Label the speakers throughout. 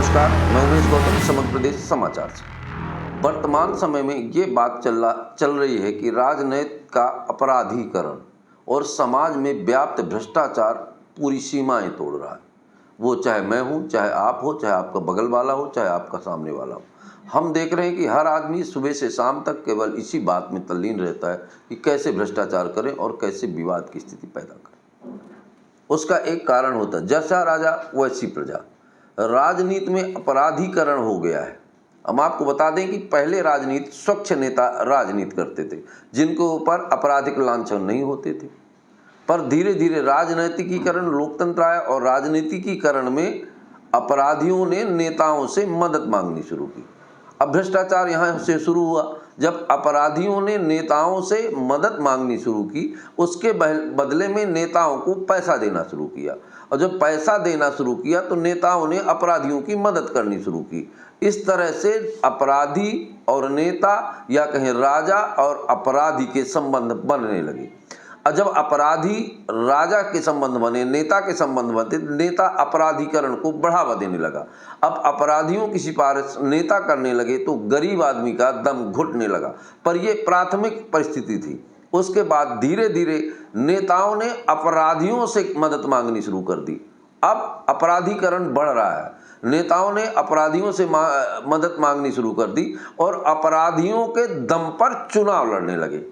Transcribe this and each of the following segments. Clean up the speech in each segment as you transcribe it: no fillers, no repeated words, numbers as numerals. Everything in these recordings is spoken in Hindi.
Speaker 1: नमस्कार, मैं उमेश गौतम, समग्र प्रदेश समाचार से। वर्तमान समय में ये बात चल रही है कि राजनीति का अपराधीकरण और समाज में व्याप्त भ्रष्टाचार पूरी सीमाएं तोड़ रहा है। वो चाहे मैं हूँ, चाहे आप हो, चाहे आपका बगल वाला हो, चाहे आपका सामने वाला हो। हम देख रहे हैं कि हर आदमी सुबह से शाम तक केवल इसी बात में तल्लीन रहता है कि कैसे भ्रष्टाचार करें और कैसे विवाद की स्थिति पैदा करें। उसका एक कारण होता है, जैसा राजा वैसी प्रजा। राजनीति में अपराधीकरण हो गया है। हम आपको बता दें कि पहले राजनीति स्वच्छ नेता राजनीति करते थे, जिनके ऊपर आपराधिक लांछन नहीं होते थे। पर धीरे धीरे राजनैतिकीकरण, लोकतंत्र आया और राजनीतिकीकरण में अपराधियों ने नेताओं से मदद मांगनी शुरू की। अब भ्रष्टाचार यहाँ से शुरू हुआ जब अपराधियों ने नेताओं से मदद मांगनी शुरू की। उसके बदले में नेताओं को पैसा देना शुरू किया, और जब पैसा देना शुरू किया तो नेताओं ने अपराधियों की मदद करनी शुरू की। इस तरह से अपराधी और नेता, या कहें राजा और अपराधी के संबंध बनने लगे। और जब अपराधी राजा के संबंध बने, नेता के संबंध बने, नेता अपराधीकरण को बढ़ावा देने लगा। अब अपराधियों की सिफारिश नेता करने लगे तो गरीब आदमी का दम घुटने लगा। पर यह प्राथमिक परिस्थिति थी। उसके बाद धीरे धीरे नेताओं ने अपराधियों से मदद मांगनी शुरू कर दी। अब अपराधीकरण बढ़ रहा है। नेताओं ने अपराधियों से मदद मांगनी शुरू कर दी और अपराधियों के दम पर चुनाव लड़ने लगे।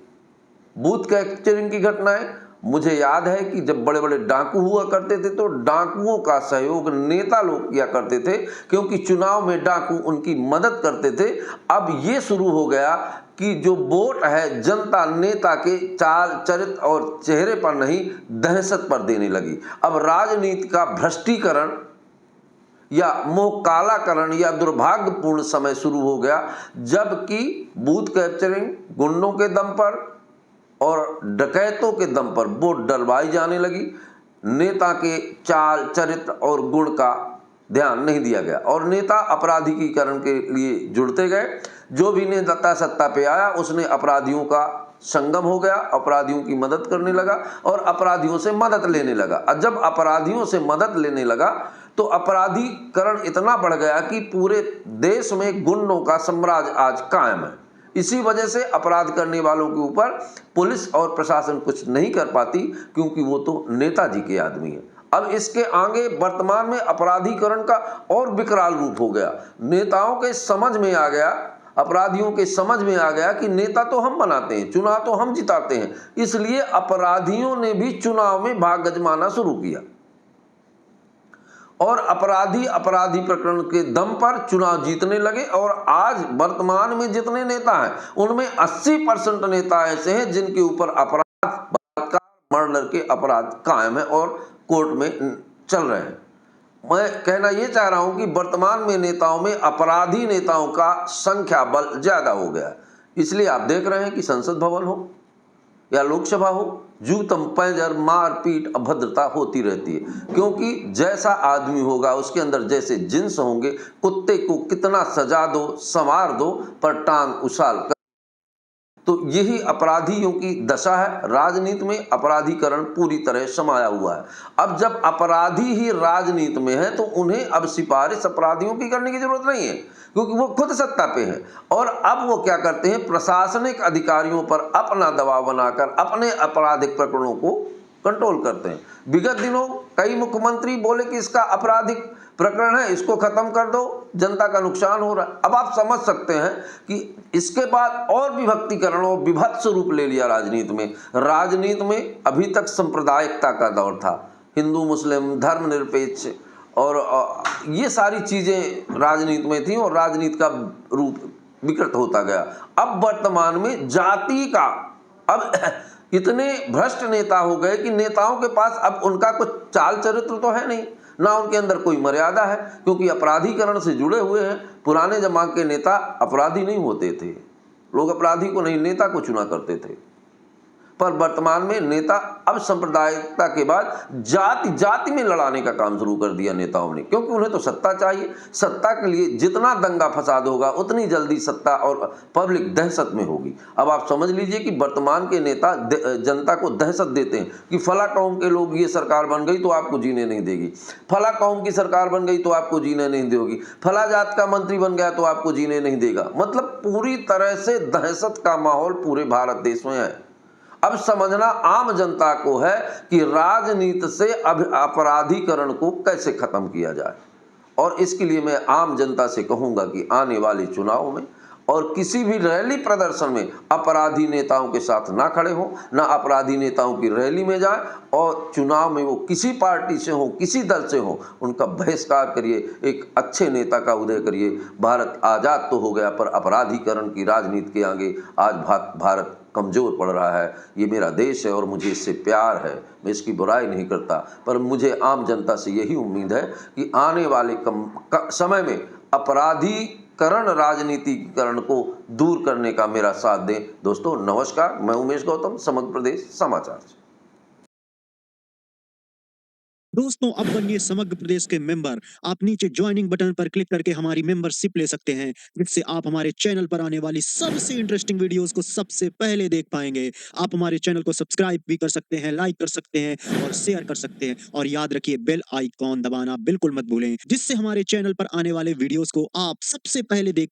Speaker 1: बूथ कैप्चरिंग की घटनाएं मुझे याद है कि जब बड़े बड़े डाकू हुआ करते थे तो डाकुओं का सहयोग नेता लोग किया करते थे, क्योंकि चुनाव में डाकू उनकी मदद करते थे। अब ये शुरू हो गया कि जो वोट है जनता नेता के चाल चरित्र और चेहरे पर नहीं, दहशत पर देने लगी। अब राजनीति का भ्रष्टीकरण या मोह कालाकरण या दुर्भाग्यपूर्ण समय शुरू हो गया, जबकि बूथ कैप्चरिंग गुंडों के दम पर और डकैतों के दम पर वोट डलवाई जाने लगी। नेता के चाल चरित्र और गुण का ध्यान नहीं दिया गया और नेता अपराधीकरण के लिए जुड़ते गए। जो भी नेता सत्ता पे आया उसने अपराधियों का संगम हो गया, अपराधियों की मदद करने लगा और अपराधियों से मदद लेने लगा। और जब अपराधियों से मदद लेने लगा तो अपराधीकरण इतना बढ़ गया कि पूरे देश में गुंडों का साम्राज्य आज कायम है। इसी वजह से अपराध करने वालों के ऊपर पुलिस और प्रशासन कुछ नहीं कर पाती, क्योंकि वो तो नेताजी के आदमी है। अब इसके आगे वर्तमान में अपराधीकरण का और विकराल रूप हो गया। नेताओं के समझ में आ गया, अपराधियों के समझ में आ गया कि नेता तो हम बनाते हैं, चुनाव तो हम जिताते हैं। इसलिए अपराधियों ने भी चुनाव में भाग गजमाना शुरू किया और अपराधी प्रकरण के दम पर चुनाव जीतने लगे। और आज वर्तमान में जितने नेता हैं उनमें 80% नेता ऐसे हैं जिनके ऊपर अपराध, बलात्कार, मर्डर के अपराध कायम है और कोर्ट में चल रहे हैं। मैं कहना ये चाह रहा हूं कि वर्तमान में नेताओं में अपराधी नेताओं का संख्या बल ज्यादा हो गया। इसलिए आप देख रहे हैं कि संसद भवन हो या लोकसभा हो, जूतम पैंजर मारपीट अभद्रता होती रहती है, क्योंकि जैसा आदमी होगा उसके अंदर जैसे जिन्स होंगे। कुत्ते को कितना सजा दो, संवार दो, पर टांग उछाल कर। तो यही अपराधियों की दशा है। राजनीति में अपराधीकरण पूरी तरह समाया हुआ है। अब जब अपराधी ही राजनीति में है तो उन्हें अब सिफारिश अपराधियों की करने की जरूरत नहीं है, क्योंकि वो खुद सत्ता पे हैं। और अब वो क्या करते हैं, प्रशासनिक अधिकारियों पर अपना दबाव बनाकर अपने आपराधिक प्रकरणों को कंट्रोल करते हैं। विगत दिनों कई मुख्यमंत्री बोले कि इसका आपराधिक प्रकरण है, इसको खत्म कर दो, जनता का नुकसान हो रहा है। अब आप समझ सकते हैं कि इसके बाद और विभक्तिकरण और विभत्स रूप ले लिया राजनीति में। राजनीति में अभी तक सांप्रदायिकता का दौर था, हिंदू मुस्लिम धर्मनिरपेक्ष और ये सारी चीजें राजनीति में थी और राजनीति का रूप विकृत होता गया। अब वर्तमान में जाति का, अब इतने भ्रष्ट नेता हो गए कि नेताओं के पास अब उनका कुछ चाल चरित्र तो है नहीं, ना उनके अंदर कोई मर्यादा है, क्योंकि अपराधीकरण से जुड़े हुए हैं। पुराने जमाने के नेता अपराधी नहीं होते थे, लोग अपराधी को नहीं नेता को चुना करते थे। पर वर्तमान में नेता अब सांप्रदायिकता के बाद जाति जाति में लड़ाने का काम शुरू कर दिया नेताओं ने, क्योंकि उन्हें तो सत्ता चाहिए। सत्ता के लिए जितना दंगा फसाद होगा उतनी जल्दी सत्ता और पब्लिक दहशत में होगी। अब आप समझ लीजिए कि वर्तमान के नेता जनता को दहशत देते हैं कि फला कौम के लोग ये सरकार बन गई तो आपको जीने नहीं देगी, फला कौम की सरकार बन गई तो आपको जीने नहीं देगी, फला जात का मंत्री बन गया तो आपको जीने नहीं देगा। मतलब पूरी तरह से दहशत का माहौल पूरे भारत देश में है। अब समझना आम जनता को है कि राजनीति से अपराधीकरण को कैसे खत्म किया जाए। और इसके लिए मैं आम जनता से कहूंगा कि आने वाले चुनाव में और किसी भी रैली प्रदर्शन में अपराधी नेताओं के साथ ना खड़े हों, ना अपराधी नेताओं की रैली में जाएं, और चुनाव में वो किसी पार्टी से हो, किसी दल से हो, उनका बहिष्कार करिए, एक अच्छे नेता का उदय करिए। भारत आज़ाद तो हो गया, पर अपराधीकरण की राजनीति के आगे आज भारत कमज़ोर पड़ रहा है। ये मेरा देश है और मुझे इससे प्यार है, मैं इसकी बुराई नहीं करता, पर मुझे आम जनता से यही उम्मीद है कि आने वाले समय में अपराधीकरण राजनीतिकरण को दूर करने का मेरा साथ दें। दोस्तों नमस्कार, मैं उमेश गौतम, समग्र प्रदेश समाचार से।
Speaker 2: दोस्तों अब बनिए समग्र प्रदेश के मेंबर। आप नीचे ज्वाइनिंग बटन पर क्लिक करके हमारी मेंबरशिप ले सकते हैं, जिससे आप हमारे चैनल पर आने वाली सबसे इंटरेस्टिंग वीडियोस को सबसे पहले देख पाएंगे। आप हमारे चैनल को सब्सक्राइब भी कर सकते हैं, लाइक कर सकते हैं और शेयर कर सकते हैं। और याद रखिए बेल आइकॉन दबाना बिल्कुल मत भूलें, जिससे हमारे चैनल पर आने वाले वीडियोस को आप सबसे पहले देख